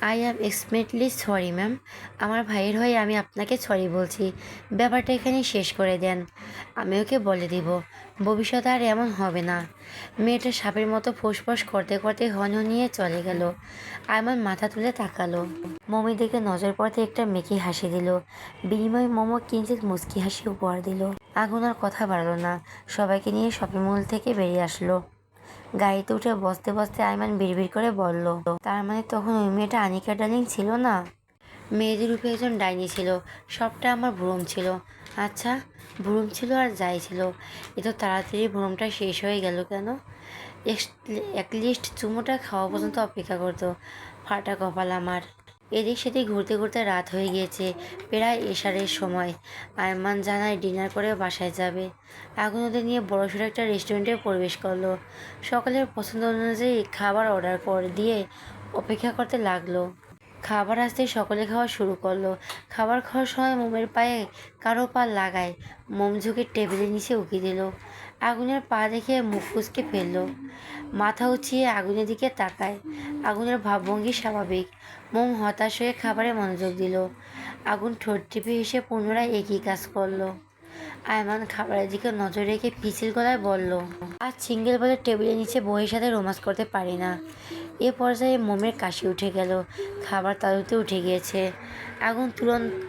I am extremely sorry ma'am. আমার ভাইয়ের হয়ে আমি আপনাকে সরি বলছি। ব্যাপারটা এখানেই শেষ করে দেন। আমি ওকে বলে দিব ভবিষ্যতে আর এমন হবে না। মেয়েটা সাপের মতো ফোঁস করতে করতে হনহনিয়ে চলে গেল। আয়মান মাথা তুলে তাকালো। মমির দিকে নজর পড়তে একটা মেকি হাসি দিল। বিনিময়ে মোমো কিঞ্চিত মুচকি হাসি উপহার দিল। আগুন আর কথা বাড়ল না, সবাইকে নিয়ে শপিং মল থেকে বেরিয়ে আসলো। গাড়িতে উঠে বসতে বসতে আয়মান বিড়বিড় করে বলল, তার মানে তখন ওই মেয়েটা আনিকা ডার্লিং ছিল না? মেয়েদের রূপে একজন ডাইনি ছিল। সবটা আমার ভ্রম ছিল। আচ্ছা, ভ্রম ছিল আর যাই ছিল, এত তাড়াতাড়ি ভ্রমটা শেষ হয়ে গেল কেন? অ্যাটলিস্ট চুমোটা খাওয়া পর্যন্ত অপেক্ষা করতো। ফাটা কপাল আমার। এদিক সেদিক ঘুরতে ঘুরতে রাত হয়ে গিয়েছে, প্রায় এশারের সময়। আয়মান জানায় ডিনার করে বাসায় যাবে। আগুন ওদের নিয়ে বড়সড় একটা রেস্টুরেন্টে প্রবেশ করলো। সকলের পছন্দ অনুযায়ী খাবার অর্ডার করে দিয়ে অপেক্ষা করতে লাগলো। খাবার আসতে সকলে খাওয়া শুরু করলো। খাবার খাওয়ার সময় মোমের পায়ে কারো পা লাগায়। মোম ঝুঁকে টেবিলের নিচে উকি দিল। আগুনের পা দেখে মুখ কুঁচকে ফেললো। মাথা উঁচিয়ে আগুনের দিকে তাকায়। আগুনের ভাবভঙ্গি স্বাভাবিক। মোম হতাশ হয়ে খাবারে মনোযোগ দিল। আগুন ঠোঁট টিপে হেসে পুনরায় একই কাজ করলো। আয়মান খাবারের দিকে নজর রেখে পিছিল গলায় বলল, আজ সিঙ্গেল বলে টেবিলের নিচে বইয়ের সাথে রোমান্স করতে পারি না। এ পর্যায়ে মোমের কাশি উঠে গেল। খাবার তালুতে উঠে গিয়েছে। আগুন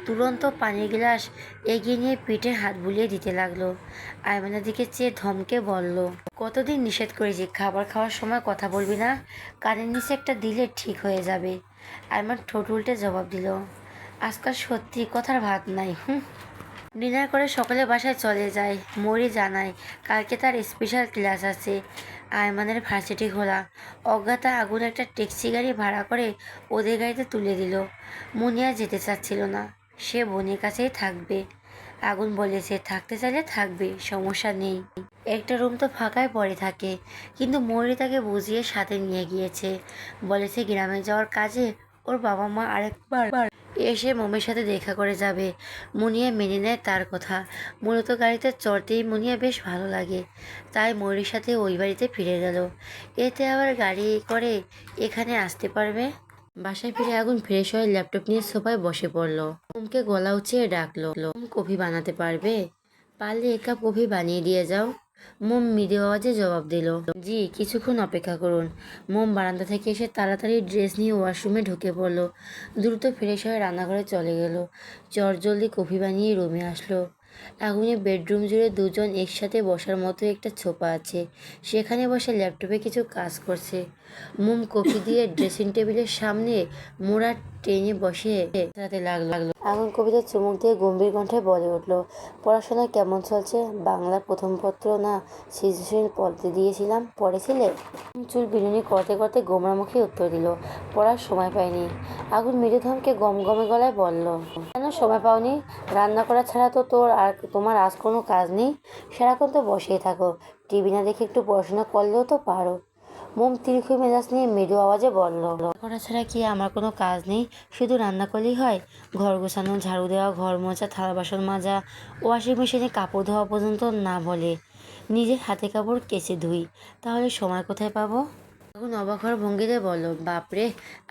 তুরন্ত পানির গ্লাস এগিয়ে নিয়ে পিঠে হাত বুলিয়ে দিতে লাগলো। আয়মানের দিকে চেয়ে ধমকে বলল, কতদিন নিষেধ করেছি খাবার খাওয়ার সময় কথা বলবি না? কানের নিচে একটা দিলে ঠিক হয়ে যাবে। আয়মান ঠোঁট উল্টে জবাব দিল, আজকাল সত্যি কথার ভাত নাই। ডিনার করে সকালে বাসায় চলে যায়। মরি জানায় কালকে তার স্পেশাল ক্লাস আছে। আয়মানের ভার্সিটি খোলা। অজ্ঞাতা আগুন একটা ট্যাক্সি গাড়ি ভাড়া করে ওদের গাড়িতে তুলে দিল। মুনিয়া যেতে চাচ্ছিল না, সে বোনের কাছেই থাকবে। আগুন বলেছে থাকতে চাইলে থাকবে, সমস্যা নেই। একটা রুম তো ফাঁকাই পড়ে থাকে। কিন্তু মৌরি তাকে বুঝিয়ে সাথে নিয়ে গিয়েছে। বলেছে গ্রামে যাওয়ার কাজে ওর বাবা মা আরেকবার এসে মোমের সাথে দেখা করে যাবে। মুনিয়া মেনে নেয় তার কথা। মূলত গাড়িতে চড়তেই মুনিয়া বেশ ভালো লাগে, তাই ময়ূরীর সাথে ওই বাড়িতে ফিরে গেল। এতে আবার গাড়ি করে এখানে আসতে পারবে। বাসায় ফিরে আগুন ফ্রেশ হয়ে ল্যাপটপ নিয়ে সোফায় বসে পড়লো। মোমকে গলা উঁচিয়ে ডাকলো, মোম কফি বানাতে পারবে? পারলে 1 কাপ কফি বানিয়ে দিয়ে যাও। মোম মৃদু আওয়াজে জবাব দিল, জি, কিছুক্ষণ অপেক্ষা করুন। মোম বারান্দা থেকে এসে তাড়াতাড়ি ড্রেস নিয়ে ওয়াশরুমে ঢুকে পড়লো। দ্রুত ফ্রেশ হয়ে রান্নাঘরে চলে গেল। চটজলদি কফি বানিয়ে রুমে আসলো। আগুনে বেডরুম জুড়ে দুজন একসাথে বসার মতো একটা ছোপা আছে। সেখানে বসে ল্যাপটপে কিছু কাজ করছে। মোম কফি দিয়ে ড্রেসিং টেবিলের সামনে মোড়া টেনে বসে চালাতে লাগলো। আগুন কবিতা চুমুক দিয়ে গম্ভীর কণ্ঠে বলে উঠল, পড়াশোনা কেমন চলছে? বাংলা প্রথম পত্র না সৃজনশীল পড়তে দিয়েছিলাম, পড়েছিলে? চুল বিনুনি করতে করতে গোমরা মুখে উত্তর দিল, পড়ার সময় পাইনি। আগুন মৃদু ধমকে গমগমে গলায় বলল, কেন সময় পাওনি? রান্না করা ছাড়া তো তোমার আজ কোনো কাজ নেই। সারাক্ষণ তো বসেই থাকো, টিভি না দেখে একটু পড়াশোনা করলেও তো পারো। মোম তিরিক্ষু মেজাজ নিয়ে মৃদু আওয়াজে বলল, করা ছাড়া কি আমার কোনো কাজ নেই? শুধু রান্না করলেই হয়? ঘর গোছানো, ঝাড়ু দেওয়া, ঘর মোছা, থালা বাসন মাজা, ওয়াশিং মেশিনে কাপড় ধোয়া পর্যন্ত না বলে নিজের হাতে কাপড় কেচে ধুই, তাহলে সময় কোথায় পাবো? তখন অবাক হওয়ার ভঙ্গিতে বলল, বাপরে,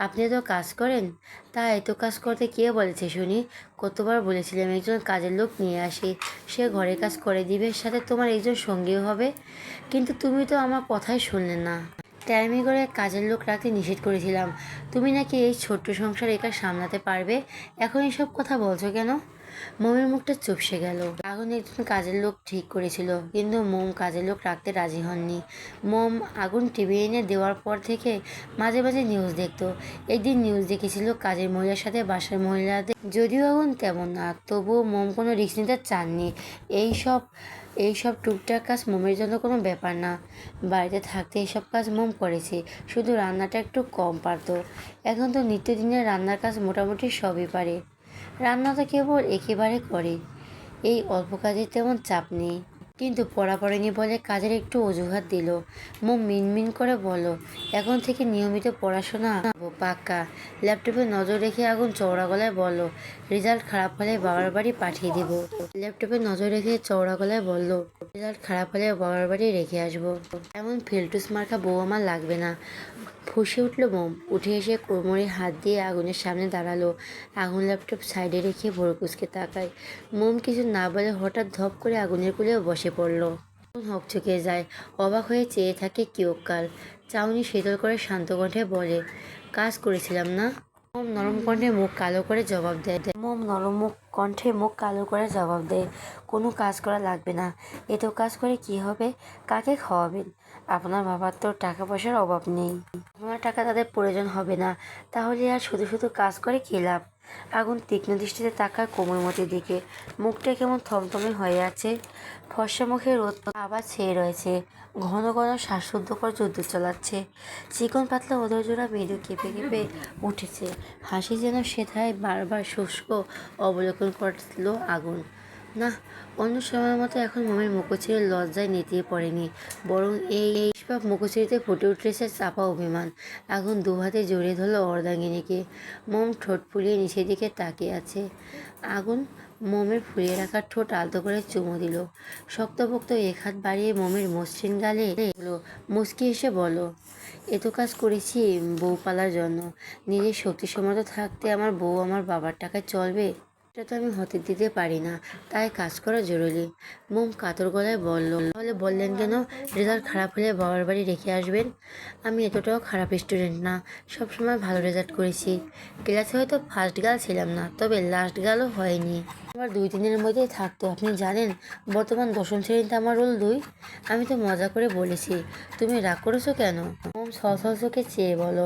আপনি তো কাজ করেন? তা এত কাজ করতে কে বলেছে শুনি? কতবার বলেছিলাম একজন কাজের লোক নিয়ে আসি, সে ঘরের কাজ করে দিবে, সাথে তোমার একজন সঙ্গীও হবে, কিন্তু তুমি তো আমার কথাই শুনলে না। টাইমে করে কাজের লোক রাখতে নিষেধ করেছিলাম। তুমি নাকি এই ছোট্ট সংসার একা সামলাতে পারবে, এখন এসব কথা বলছো কেন? মোমের মুখটা চুপসে গেল। আগুন একজন কাজের লোক ঠিক করেছিল, কিন্তু মোম কাজের লোক রাখতে রাজি হননি। মোম আগুন টিভি এনে দেওয়ার পর থেকে মাঝে মাঝে নিউজ দেখতো। একদিন নিউজ দেখেছিল কাজের মহিলার সাথে বাসার মহিলাদের, যদিও আগুন তেমন না, তবুও মোম কোনো রিস্ক নিতে চাননি। এইসব এইসব টুকটাক কাজ মোমের জন্য কোনো ব্যাপার না। বাড়িতে থাকতে এইসব কাজ মোম করেছে, শুধু রান্নাটা একটু কম পারতো। এখন তো নিত্যদিনের রান্নার কাজ মোটামুটি সবই পারে। রান্না তো কেবল একেবারে করে, এই অল্প কাজের তেমন চাপ নেই। কিন্তু পড়া পড়েনি বলে কাজের একটু অজুহাত দিল। মোম মিনমিন করে বলল, এখন থেকে নিয়মিত পড়াশোনা পাক্কা। ল্যাপটপে নজর রেখে আগুন চওড়া গলায় বলল, রেজাল্ট খারাপ হলে বাবার বাড়ি পাঠিয়ে দিব। ল্যাপটপে নজর রেখে চওড়া গলায় বলল, রেজাল্ট খারাপ হলে বাবার বাড়ি রেখে আসবো। এমন ফেলটুস মার্কা বউ আমার লাগবে না। ফুঁসে উঠল মোম। উঠে এসে কোমরে হাত দিয়ে আগুনের সামনে দাঁড়ালো। আগুন ল্যাপটপ সাইডে রেখে ভোর কুচকে তাকায়। মোম কিছু না বলে হঠাৎ ধপ করে আগুনের কুলেও বসে পড়ল। আগুন হকচকে যায়, অবাক হয়ে চেয়ে থাকে কিয়ৎকাল। চাউনি শীতল করে শান্ত কণ্ঠে বলে, কাজ করেছিলাম না? মোম নরম কণ্ঠে মুখ কালো করে জবাব দেয়। কোনো কাজ করা লাগবে না। এত কাজ করে কি হবে? কাকে খাওয়াবেন? আপনার বাবার তো টাকা পয়সার অভাব নেই। আমার টাকা তাদের প্রয়োজন হবে না। তাহলে আর শুধু শুধু কাজ করে কী লাভ? আগুন তীক্ষ্ণ দৃষ্টিতে তাকায় কোমলমতির দিকে। মুখটা কেমন থমথমে হয়ে আছে। ফর্সা মুখে রোদ আবার ছেয়ে রয়েছে। ঘন ঘন শ্বাসরুদ্ধকর যুদ্ধ চালাচ্ছে। চিকন পাতলা উদরজোড়া মৃদু কেঁপে কেঁপে উঠেছে। হাসি যেন সেথায় বারবার শুষ্ক অবলোকন করল আগুন। না, অন্য সময়ের মতো এখন মোমের মুখোশির লজ্জায় নেতিয়ে পড়েনি, বরং এই নিষ্পাপ মুখোশিতে ফুটে উঠেছে চাপা অভিমান। আগুন দুহাতে জড়িয়ে ধরল অর্ধাঙ্গিনীকে। মোম ঠোঁট ফুলিয়ে নিচের দিকে তাকিয়ে আছে। আগুন মোমের ফুলিয়ে রাখা ঠোঁট আলতো করে চুমু দিল। শক্তপোক্ত এক হাত বাড়িয়ে মোমের মসৃণ গালে মুচকি এসে বলো, এত কাজ করেছি বউ পালার জন্য। নিজের শক্তি সমর্থ থাকতে আমার বউ আমার বাবার টাকায় চলবে? এটা তো আমি হতে দিতে পারি না, তাই কাজ করা জরুরি। মোম কাতর গলায় বলল, তাহলে বললেন কেন রেজাল্ট খারাপ হলে বাবার বাড়ি রেখে আসবেন? আমি এতটাও খারাপ স্টুডেন্ট না, সবসময় ভালো রেজাল্ট করেছি। ক্লাসে হয়তো ফার্স্ট গার্ল ছিলাম না, তবে লাস্ট গার্লও হয়নি। আমার 2-3 মধ্যেই থাকতো। আপনি জানেন বর্তমান 10ম শ্রেণীতে আমার রোল 2। আমি তো মজা করে বলেছি। তুমি রাগ করেছো কেন? মোম সহসল চোখে চেয়ে বলো,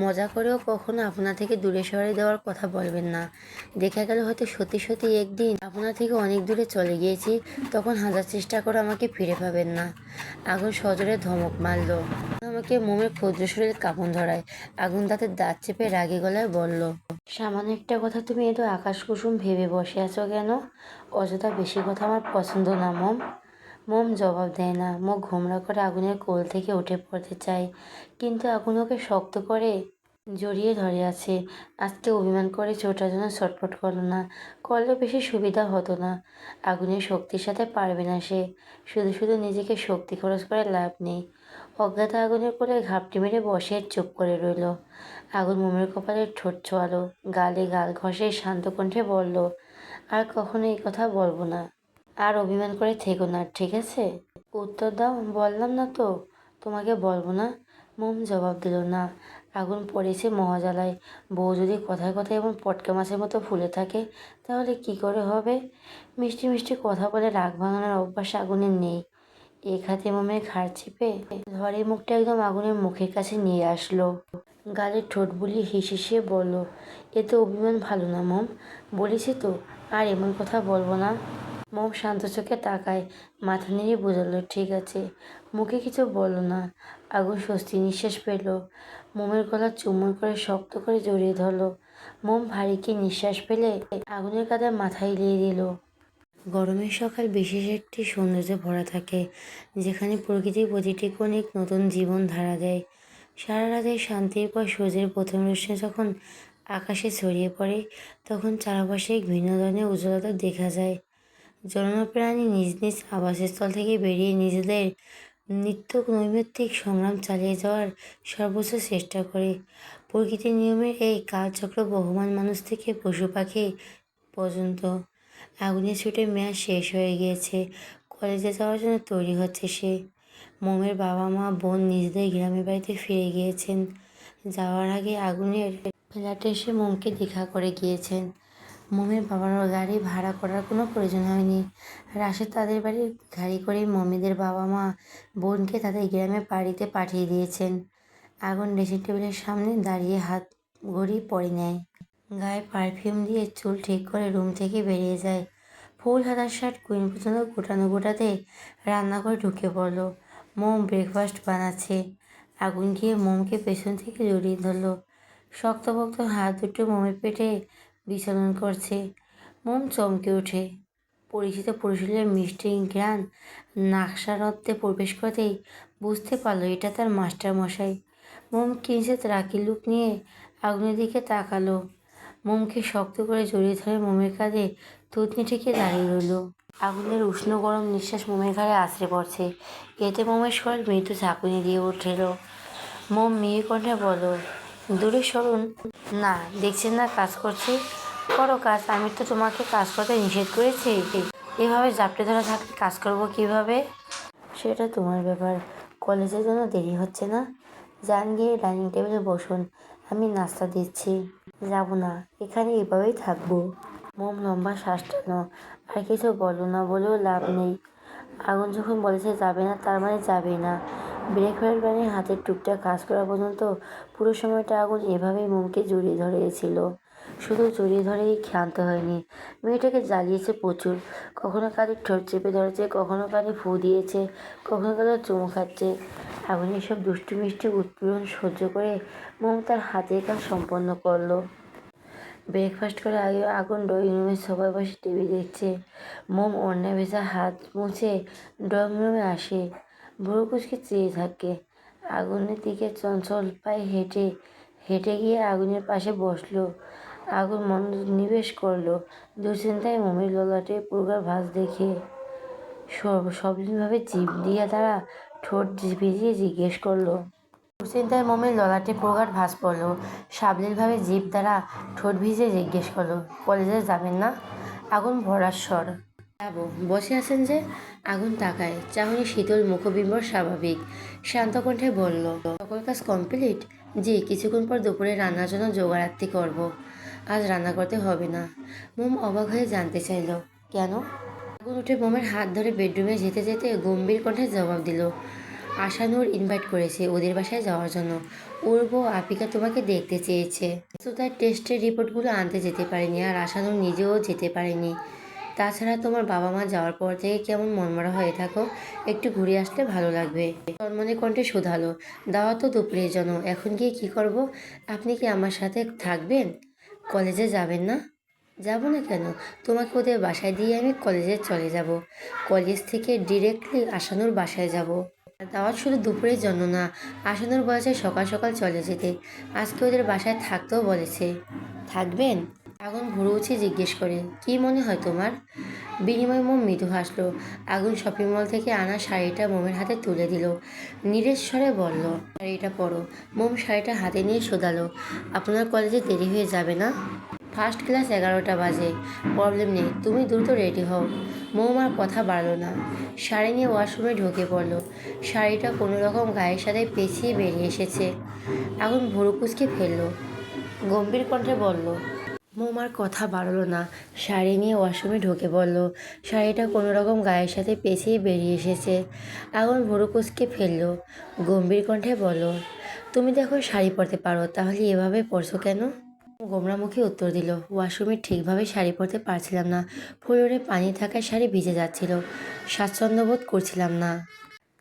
মজা করেও কখনো আপনা থেকে দূরে সরিয়ে দেওয়ার কথা বলবেন না। দেখা গেল হয়তো সত্যি সত্যি একদিন আপনার থেকে অনেক দূরে চলে গিয়েছি, তখন হাজার চেষ্টা করে আমাকে ফিরে পাবেন না। আগুন সজোরে ধমক মারল। আমাকে মোমের ক্ষুদ্র শরীরে কাঁপন ধরায়। আগুন দাঁতের দাঁত চেপে রাগী গলায় বলল, সামান্য একটা কথা তুমি এত আকাশ কুসুম ভেবে বসে আছো কেন? অযথা বেশি কথা আমার পছন্দ না মোম। মোম জবাব দেয় না। মুখ ঘোমরা করে আগুনের কোল থেকে উঠে পড়তে চায়, কিন্তু আগুন ওকে শক্ত করে জড়িয়ে ধরে আছে। আজকে অভিমান করে ছোটার জন্য ছটফট করলো না, করলে বেশি সুবিধা হতো না। আগুনের শক্তির সাথে পারবে না সে। শুধু শুধু নিজেকে শক্তি খরচ করে লাভ নেই। অজ্ঞাত আগুনের কোলে ঘাপটি মেরে বসে চুপ করে রইল। আগুন মোমের কপালে ঠোঁট ছোঁয়ালো, গালে গাল ঘষে শান্ত কণ্ঠে বলল, আর কখনো এই কথা বলবো না। আর অভিমান করে থেকো না, ঠিক আছে? উত্তর দাও। বললাম না তো তোমাকে বলবো না। মোম জবাব দিল না। আগুন পড়েছে মহাজালায়। বউ যদি কথায় কথায় এমন পটকা মাছের মতো ফুলে থাকে, তাহলে কি করে হবে? মিষ্টি মিষ্টি কথা বলে রাগ ভাঙানোর অভ্যাস আগুনের নেই। এক হাতে মোমের ঘাড় চেপে ধরে মুখটা একদম আগুনের মুখের কাছে নিয়ে আসলো। গালে ঠোঁট বুলিয়ে হিসিয়ে বলল, এ তো অভিমান ভালো না মোম। বলেছি তো আর এমন কথা বলবো না। মোম শান্ত চোখে তাকায়, মাথা নেড়ে বোঝালো, ঠিক আছে। মুখে কিছু বলল না। আগুন স্বস্তি নিঃশ্বাস পেল। মোমের গলা চুম্বন করে শক্ত করে জড়িয়ে ধরলো। মোম ভারীকে নিঃশ্বাস ফেলে আগুনের কাঁধে মাথা এলিয়ে দিল। গরমের সকাল বিশেষ একটি সৌন্দর্যে ভরা থাকে, যেখানে প্রকৃতির প্রতিটি কোণে নতুন জীবন ধারা দেয়। সারা রাতের শান্তির পর সূর্যের প্রথম রশ্মি যখন আকাশে ছড়িয়ে পড়ে, তখন চারপাশে এক ভিন্ন ধরনের উজ্জ্বলতা দেখা যায়। জন্ম প্রাণী নিজ নিজ আবাসস্থল থেকে বেরিয়ে নিজেদের নিত্য নৈমিত্তিক সংগ্রাম চালিয়ে যাওয়ার সর্বোচ্চ চেষ্টা করে। প্রকৃতির নিয়মের এই কালচক্র বহমান মানুষ থেকে পশু পাখি পর্যন্ত। আগুনের ছুটির মেয়াদ শেষ হয়ে গিয়েছে। কলেজে যাওয়ার জন্য তৈরি হচ্ছে সে। মোমের বাবা মা বোন নিজেদের গ্রামের বাড়িতে ফিরে গিয়েছেন। যাওয়ার আগে আগুনের ফ্ল্যাটে এসে মোমকে দেখা করে গিয়েছেন। মোমের বাবার গাড়ি ভাড়া করার কোনো প্রয়োজন হয়নি। রাশেদ তাদের বাড়ির গাড়ি করে মমিদের বাবা মা বোনকে তাদের গ্রামের বাড়িতে পাঠিয়ে দিয়েছেন। আগুন ড্রেসিং টেবিলের সামনে দাঁড়িয়ে হাত ঘড়ি পরে নেয়। গায়ে পারফিউম দিয়ে চুল ঠিক করে রুম থেকে বেরিয়ে যায়। ফুল হাতার শার্ট কুইন পর্যন্ত গোটাতে রান্নাঘরে ঢুকে পড়ল। মোম ব্রেকফাস্ট বানাচ্ছে। আগুন গিয়ে মোমকে পেছন থেকে জড়িয়ে ধরল। শক্তপোক্ত হাত দুটো মোমের পেটে বিচলন করছে। মোম চমকে ওঠে। পরিচিত পুরুষের মিষ্টি ঘ্রাণ নাকসারত্বে প্রবেশ করতেই বুঝতে পারল এটা তার মাস্টার মশাই। মোম কিঞ্চিৎ রাগী লুক নিয়ে আগুনের দিকে তাকালো। মোমকে শক্ত করে জড়িয়ে ধরে মোমের কাঁধে থুতনি ঠেকে দাঁড়িয়ে রইল। আগুনের উষ্ণ গরম নিঃশ্বাস মোমের ঘাড়ে আছড়ে পড়ছে। এতে মোমের শরীর মৃদু ঝাঁকুনি দিয়ে উঠল। মোম মিহি কণ্ঠে বলো, দূরে সরুন। না, দেখছেন না কাজ করছি? করো কাজ, আমি তো তোমাকে কাজ করতে নিষেধ করেছি। এভাবে জাপটে ধরে থাকলে কাজ করব কিভাবে? সেটা তোমার ব্যাপার। কলেজের জন্য দেরি হচ্ছে না? যান, গিয়ে ডাইনিং টেবিলে বসুন, আমি নাস্তা দিচ্ছি। যাব না, এখানে এভাবেই থাকবো। মোম লম্বা শ্বাস টানো। আর কিছু বলো না, বলেও লাভ নেই। আগুন যখন বলেছে যাবে না, তার মানে যাবেই না। ব্রেকফাস্ট বানিয়ে হাতের টুকটাক কাজ করা পর্যন্ত পুরো সময়টা আগুন এভাবেই মোমকে জড়িয়ে ধরেছিল। শুধু জড়িয়ে ধরেই ক্ষান্ত হয়নি, মেয়েটাকে জ্বালিয়েছে প্রচুর। কখনো কাঁধে ঠোঁট চেপে ধরেছে, কখনো কানে ফু দিয়েছে, কখনো কানে চুমু খাচ্ছে। আগুন এসব দুষ্টু মিষ্টি উৎপীড়ন সহ্য করে মোম তার হাতের কাজ সম্পন্ন করলো। ব্রেকফাস্ট করে আগুন ড্রয়িং রুমের সোফায় বসে টিভি দেখছে। মোম ওড়নায় ভেজা হাত মুছে ড্রয়িং রুমে আসে। ভুরু কুচকে চেয়ে থাকে। আগুনের দিকে চঞ্চল পায়ে হেঁটে হেঁটে গিয়ে আগুনের পাশে বসলো। আগুন মনোনিবেশ করলো দুশ্চিন্তায় মোমের ললাটে পুরগার ভাঁজ দেখে। সবলীনভাবে জিভ দিয়ে তারা ঠোঁট ভিজিয়ে জিজ্ঞেস করলো। দুশ্চিন্তায় মোমের ললাটে প্রগাঢ় ভাঁজ পড়ল। সাবলীলভাবে জিভ দ্বারা ঠোঁট ভিজে জিজ্ঞেস করলো, কলেজে যাবেন না? আগুন ভরার স্বর, যাবো। বসে আছেন যে? আগুন তাকায়, চাহনি শীতল, মুখবিম্বর স্বাভাবিক। শান্ত কণ্ঠে বলল, সকল কাজ কমপ্লিট? জি, কিছুক্ষণ পর দুপুরে রান্নার জন্য জোগাড়াতি করব। আজ রান্না করতে হবে না। মোম অবাক হয়ে জানতে চাইল, কেন? আগুন উঠে মোমের হাত ধরে বেডরুমে যেতে যেতে গম্ভীর কণ্ঠে জবাব দিল, আশানুর ইনভাইট করেছে ওদের বাসায় যাওয়ার জন্য। ওর বউ আপিকা তোমাকে দেখতে চেয়েছে। তো তার টেস্টের রিপোর্টগুলো আনতে যেতে পারেনি, আর আশানুর নিজেও যেতে পারেনি। তাছাড়া তোমার বাবা মা যাওয়ার পর থেকে কেমন মনমরা হয়ে থাকো, একটু ঘুরে আসলে ভালো লাগবে। তন্মনে কণ্ঠে শুধালো, দাওয়াত তো দুপুরের জন্য, এখন গিয়ে কি করব? আপনি কি আমার সাথে থাকবেন? কলেজে যাবেন না? যাব না কেন? তোমাকে ওদের বাসায় দিয়ে আমি কলেজে চলে যাব। কলেজ থেকে ডিরেক্টলি আশানুর বাসায় যাব। দাওয়াত শুধু দুপুরের জন্য না, আশানুর বলেছে সকাল সকাল চলে যেতে। আজকে ওদের বাসায় থাকতেও বলেছে। থাকবেন? আগুন ভুরু উঁচে জিজ্ঞেস করে, কি মনে হয় তোমার? বিনিময় মোম মৃদু হাসলো। আগুন শপিং মল থেকে আনা শাড়িটা মোমের হাতে তুলে দিল। নীরের স্বরে বলল, শাড়িটা পরো। মোম শাড়িটা হাতে নিয়ে শোধালো, আপনার কলেজে দেরি হয়ে যাবে না? ফার্স্ট ক্লাস 11টা বাজে, প্রবলেম নেই, তুমি দ্রুত রেডি হও। মোম আর কথা বাড়ল না, শাড়ি নিয়ে ওয়াশরুমে ঢুকে পড়ল। শাড়িটা কোনো রকম গায়ের সাথে পেঁচিয়ে বেরিয়ে এসেছে। আগুন ভুরু কুঁচকে ফেলল, গম্ভীর কণ্ঠে বলল, মোম আর কথা বাড়ল না, শাড়ি নিয়ে ওয়াশরুমে ঢুকে পড়ল। শাড়িটা কোনো রকম গায়ের সাথে পেঁচিয়ে বেরিয়ে এসেছে। আগুন ভুরু কুঁচকে ফেলল, গম্ভীর কণ্ঠে বলল, তুমি দেখো শাড়ি পরতে পারো, তাহলে এভাবে পরছো কেন? গোমরামুখী উত্তর দিল, ওয়াশরুমে ঠিকভাবে শাড়ি পরতে পারছিলাম না। ফ্লোরে পানি থাকায় শাড়ি ভিজে যাচ্ছিল, স্বাচ্ছন্দ্য বোধ করছিলাম না।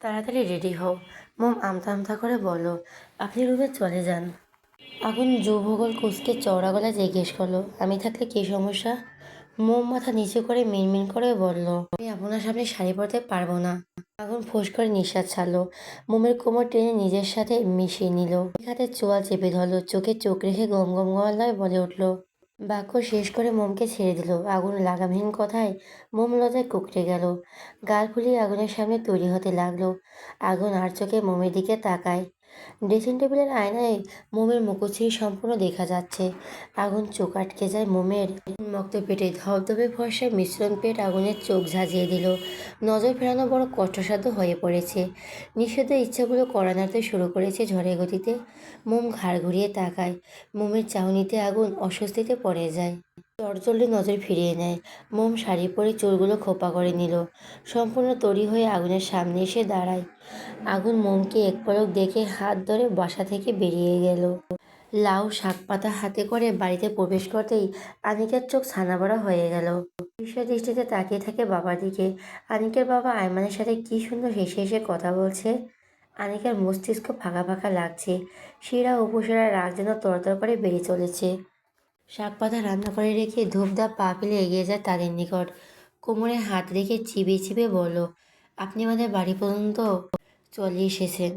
তাড়াতাড়ি রেডি হও। মোম আমতা আমতা করে বলল, আপনি রুমে চলে যান। আগুন যৌবগল কুঁচকে চওড়া গলায় জিজ্ঞেস করলো, আমি থাকলে কী সমস্যা? মোম মাথা নিচু করে মিনমিন করে বলল, আমি আপনার সামনে শাড়ি পরতে পারবো না। আগুন ফোঁস করে নিঃশ্বাস ছাড়লো। মোমের কোমর টেনে নিজের সাথে মিশিয়ে নিল। হাতে চোয়াল চেপে ধরলো, চোখে চোখ রেখে গম গম গলায় বলে উঠল। বাক্য শেষ করে মোমকে ছেড়ে দিল। আগুন লাগামহীন কথায় মোম লজ্জায় কুঁকড়ে গেল। গাল ফুলিয়ে আগুনের সামনে তৈরি হতে লাগলো। আগুন আর চোখে মোমের দিকে তাকায়। ড্রেসিং টেবিলের আয়নায় মোমের মুখশ্রী সম্পূর্ণ দেখা যাচ্ছে। আগুন চোখ আটকে যায় মোমের মক্ত পেটে। ধবধবে ফর্সায় মিশ্রণ পেট আগুনের চোখ ঝাঁঝিয়ে দিল। নজর ফেরানো বড় কষ্টসাধ্য হয়ে পড়েছে। নিষিদ্ধ ইচ্ছাগুলো কড়া নাড়তে শুরু করেছে ঝড়ের গতিতে। মোম ঘাড় ঘুরিয়ে তাকায়। মোমের চাহনিতে আগুন অস্বস্তিতে পড়ে যায়। চটজলদি নজর ফিরিয়ে নেয়। মোম শাড়ি পরে চুলগুলো খোপা করে নিল। সম্পূর্ণ তৈরি হয়ে আগুনের সামনে এসে দাঁড়ায়। আগুন মোমকে এক পলক দেখে হাত ধরে বাসা থেকে বেরিয়ে গেল। লাউ শাক পাতা হাতে করে বাড়িতে প্রবেশ করতেই আনিকার চোখ ছানাবড়া হয়ে গেল। বিস্ময় দৃষ্টিতে তাকিয়ে থাকে বাবার দিকে। আনিকার বাবা আয়মানের সাথে কি সুন্দর হেসে হেসে কথা বলছে। আনিকার মস্তিষ্ক ফাঁকা ফাঁকা লাগছে। শিরা উপশিরা রাগ যেন তরতর করে বেড়ে চলেছে। শাক পাতা রান্না করে রেখে ধূপধাপ পা ফেলে এগিয়ে যায় তাদের নিকট। কোমরে হাত রেখে চিবিয়ে চিবিয়ে বলল, আপনি আমাদের বাড়ি পর্যন্ত চলে এসেছেন।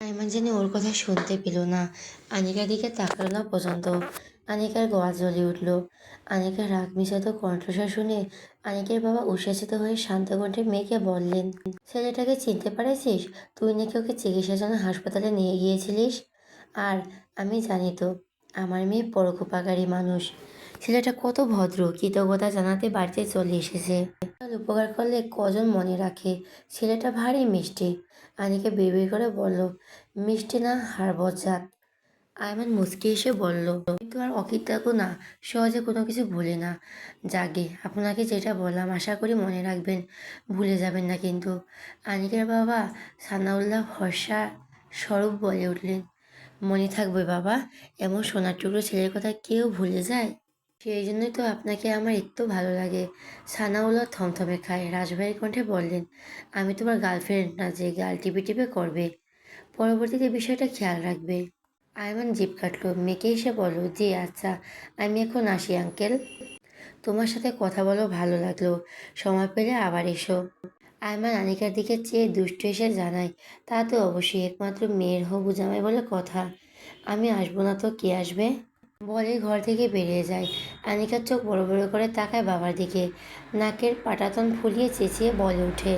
আইমান যেন ওর কথা শুনতে পেল না, আনিকার দিকে তাকালো না পর্যন্ত। আনিকার গলা জ্বলে উঠল। আনিকার রাগ মিশাতো কণ্ঠস্বর শুনে আনিকের বাবা উচ্ছ্বাসিত হয়ে শান্ত কণ্ঠে মেয়েকে বললেন, ছেলেটাকে চিনতে পারেছিস? তুই নাকি ওকে চিকিৎসার জন্য হাসপাতালে নিয়ে গিয়েছিলিস। আর আমি জানি তো, আমার মেয়ে পরোপকারী মানুষ। ছেলেটা কত ভদ্র, কৃতজ্ঞতা জানাতে বাড়িতে চলে এসেছে। আর উপকার করলে কজন মনে রাখে। ছেলেটা ভারী মিষ্টি। আনিকা বিড়বিড় করে বলল, মিষ্টি না, হাড় বজ্জাত। আয়মান মুচকি এসে বলল, কিন্তু আর অকৃতজ্ঞ না, সহজে কোনো কিছু ভুলে না। যাগে, আপনাকে যেটা বললাম আশা করি মনে রাখবেন, ভুলে যাবেন না কিন্তু। আনিকের বাবা সানাউল্লাহ ফর্সা স্বরূপ বলে উঠলেন, মনে থাকবে বাবা, এমন সোনার টুকরো ছেলের কথা কেউ ভুলে যায়? সেই জন্যই তো আপনাকে আমার একটু ভালো লাগে। সানাউল্লাহ থমথমে খায়, রাজভাইয়ের কণ্ঠে বললেন, আমি তোমার গার্লফ্রেন্ড না যে গাল টিপে টিপে করবে। পরবর্তীতে বিষয়টা খেয়াল রাখবে। আয়মান জিভ কাটলো, মেয়েকে এসে বলল, জি আচ্ছা, আমি এখন আসি আঙ্কেল। তোমার সাথে কথা বলো ভালো লাগলো, সময় পেলে আবার এসো। আয়মান আনিকার দিকে চেয়ে দুষ্টু এসে জানায়, তা তো অবশ্যই, একমাত্র মেয়ের হবু জামাই বলে কথা। আমি আসবো না তো কে আসবে? বলে ঘর থেকে বেরিয়ে যায়। আনিকার চোখ বড় বড় করে তাকায় বাবার দিকে। নাকের পাটাতন ফুলিয়ে চেঁচিয়ে বলে ওঠে,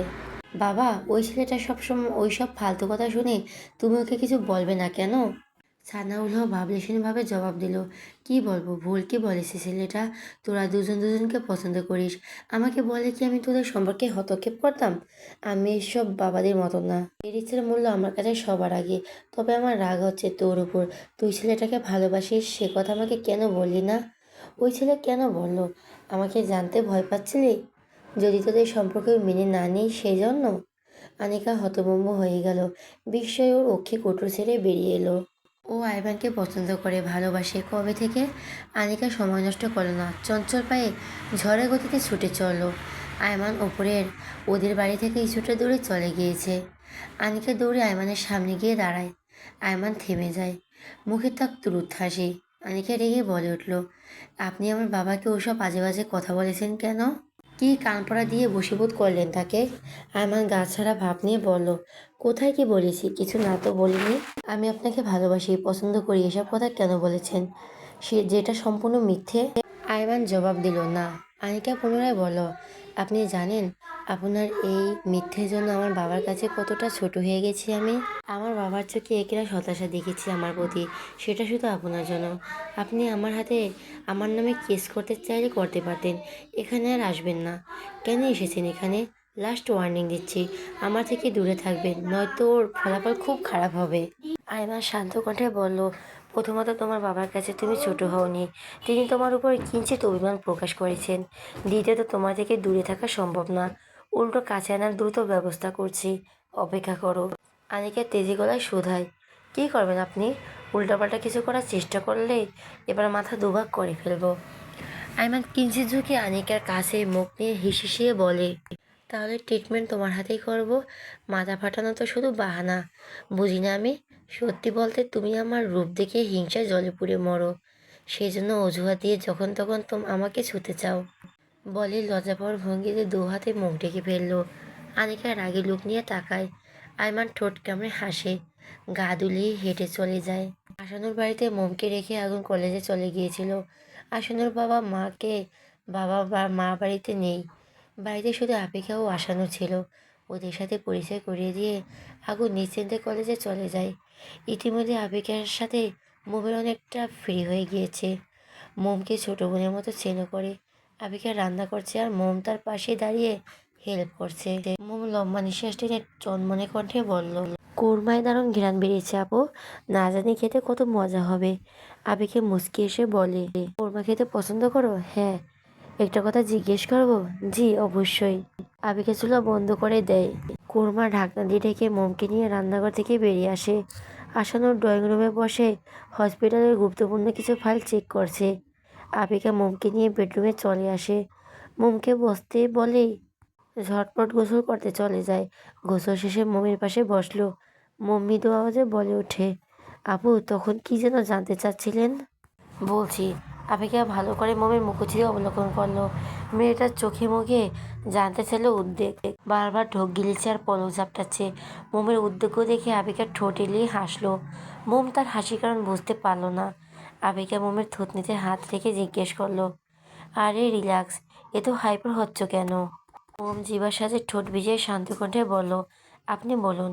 বাবা, ওই ছেলেটা সবসময় ওই সব ফালতু কথা শুনে তুমি ওকে কিছু বলবে না কেন? সানাউল্লাহ ভাবলেশীনভাবে জবাব দিল, কি বলবো, ভুল কি বলেছে ছেলেটা? তোরা দুজন দুজনকে পছন্দ করিস, আমাকে বলে কি আমি তোদের সম্পর্কে হস্তক্ষেপ করতাম? আমি এসব বাবাদের মতন না। এর ইচ্ছের মূল্য আমার কাছে সবার আগে। তবে আমার রাগ হচ্ছে তোর উপর। তুই ছেলেটাকে ভালোবাসিস, সে কথা আমাকে কেন বললি না? ওই ছেলে কেন বললো? আমাকে জানতে ভয় পাচ্ছিলি? যদি তোদের সম্পর্ক মেনে না নিই সেই জন্য? আনিকা হতভম্ব হয়ে গেল। বিস্ময় ওর অক্ষে কোটর ছেড়ে বেরিয়ে এলো। ও আইভানকে পছন্দ করে, ভালোবাসে। কবে থেকে? আনিকা সময় নষ্ট করলো না, চঞ্চল পায়ে ঝড়ের গতিতে ছুটে চলল। আয়মান ওপরের ওদের বাড়ি থেকে ছুটে দৌড়ে চলে গিয়েছে। আনিকা দৌড়ে আয়মানের সামনে গিয়ে দাঁড়ায়। আয়মান থেমে যায়, মুখে তাক তুরুত হাসি। আনিকা রেগে বলে উঠল, আপনি আমার বাবাকে ওসব বাজে বাজে কথা বলেছেন কেন? কি কানপড়া দিয়ে বশীভূত করলেন তাকে? আয়মান গা ছাড়া ভাব নিয়ে বলল, কোথায় কি বলেছি? কিছু না তো বলিনি। আমি আপনাকে ভালোবাসি, পছন্দ করি, এসব কথা কেন বলেছেন? সে যেটা সম্পূর্ণ মিথ্যে। আয়মান জবাব দিল না। আনিকা পুনরায় বলল, আপনি জানেন আপনার এই মিথ্যের জন্য আমার বাবার কাছে কতটা ছোট হয়ে গেছি আমি? আমার বাবার চোখে একেরা হতাশা দেখেছি আমার প্রতি, সেটা শুধু আপনার জন্য। আপনি আমার হাতে আমার নামে কেস করতে চাইলে করতে পারতেন, এখানে আর আসবেন না। কেন এসেছেন এখানে? লাস্ট ওয়ার্নিং দিচ্ছি, আমার থেকে দূরে থাকবেন, নয়তো ওর ফলাফল খুব খারাপ হবে। আয়মান শান্ত কণ্ঠে বলল, প্রথমত তোমার বাবার কাছে তুমি ছোট হওনি, তিনি তোমার উপর কিঞ্চিত অভিমান প্রকাশ করেছেন। দ্বিতীয়ত তোমার থেকে দূরে থাকা সম্ভব না, উল্টো কাছে আনার দ্রুত ব্যবস্থা করছি, অপেক্ষা করো। আনিকা তেজি গলায় শোধায়, কী করবেন আপনি? উল্টাপাল্টা কিছু করার চেষ্টা করলে এবার মাথা দুভাগ করে ফেলবো। আইমান কিঞ্চিত ঝুঁকে আনিকার কাছে মুখ নিয়ে হিসিয়ে বলে, তাহলে ট্রিটমেন্ট তোমার হাতেই করব। মাথা ফাটানো তো শুধু বাহানা, বুঝি না আমি? সত্যি বলতে তুমি আমার রূপ দেখে হিংসায় জলে পুড়ে মরো, সেই জন্য অজুহাত দিয়ে যখন তখন আমাকে ছুতে চাও। বলে লজ্জাপর ভঙ্গিতে দু হাতে মুখ ঢেকে ফেললো। আনিকা রাগী লোক নিয়ে তাকায়। আয়মান ঠোঁট কামড়ে হাসে, গা দুলিয়ে হেঁটে চলে যায়। আশানুর বাড়িতে মোমকে রেখে আগুন কলেজে চলে গিয়েছিল। আশানুর মা বাড়িতে নেই। বাড়িতে শুধু আপিকা ও আশানু ছিল। ওদের সাথে পরিচয় করিয়ে দিয়ে আগুন নিশ্চিন্তে কলেজে চলে যায়। ইতিমধ্যে আপিকার সাথে মোমের অনেকটা ফ্রি হয়ে গিয়েছে। মোমকে ছোট বোনের মতো চেনো করে। আপিকা রান্না করছে আর মোম তার পাশে দাঁড়িয়ে হেল্প করছে। মোম লম্বা নিঃশ্বাস টেনে চনমনে কণ্ঠে বলল, কোরমায় দারুণ ঘ্রাণ বেরিয়েছে আপু, না জানি খেতে কত মজা হবে। আপিকে মুচকি এসে বলে, কোরমা খেতে পছন্দ করো? হ্যাঁ। একটা কথা জিজ্ঞেস করবো? জি অবশ্যই। আপিকে চুলা বন্ধ করে দেয়। কোরমা ঢাকনা দিয়ে ঢেকে মোমকে নিয়ে রান্নাঘর থেকে বেরিয়ে আসে। আসানোর ড্রয়িং রুমে বসে হসপিটালের গুরুত্বপূর্ণ কিছু ফাইল চেক করছে। আপিকা মোমকে নিয়ে বেডরুমে চলে আসে। মোমকে বসতে বলেই ঝটপট গোসল করতে চলে যায়। গোসল শেষে মমির পাশে বসলো। মম মৃদু আওয়াজে বলে ওঠে, আপু তখন কি যেন জানতে চাচ্ছিলেন? বলছি। আপিকা ভালো করে মমের মুখোচ্ছবি অবলোকন করলো। মেয়েটার চোখে মুখে জানতে চাইলো উদ্বেগ, বারবার ঢোক গিলছে আর পলক ঝাপটাচ্ছে। মোমের উদ্বেগ দেখে আপিকার ঠোঁট এলিয়ে হাসলো। মোম তার হাসির কারণ বুঝতে পারলো না। আবিকা মোমের থুতনিতে হাত রেখে জিজ্ঞেস করলো, আরে রিল্যাক্স, এ তো হাইপার হচ্ছ কেন? মোম জিবার সাথে ঠোঁট ভিজিয়ে শান্ত কণ্ঠে বলল, আপনি বলুন।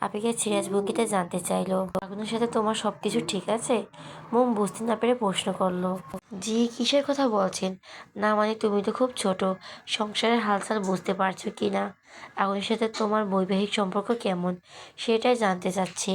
আবিকা সিরিয়াস ভঙ্গিতে জানতে চাইলো, আগুনের সাথে তোমার সব কিছু ঠিক আছে? মোম বুঝতে না পেরে প্রশ্ন করলো, জি, কিসের কথা বলছেন? না মানে তুমি তো খুব ছোট, সংসারের হালচাল বুঝতে পারছো কি না? আগুনের সাথে তোমার বৈবাহিক সম্পর্ক কেমন সেটাই জানতে চাচ্ছি।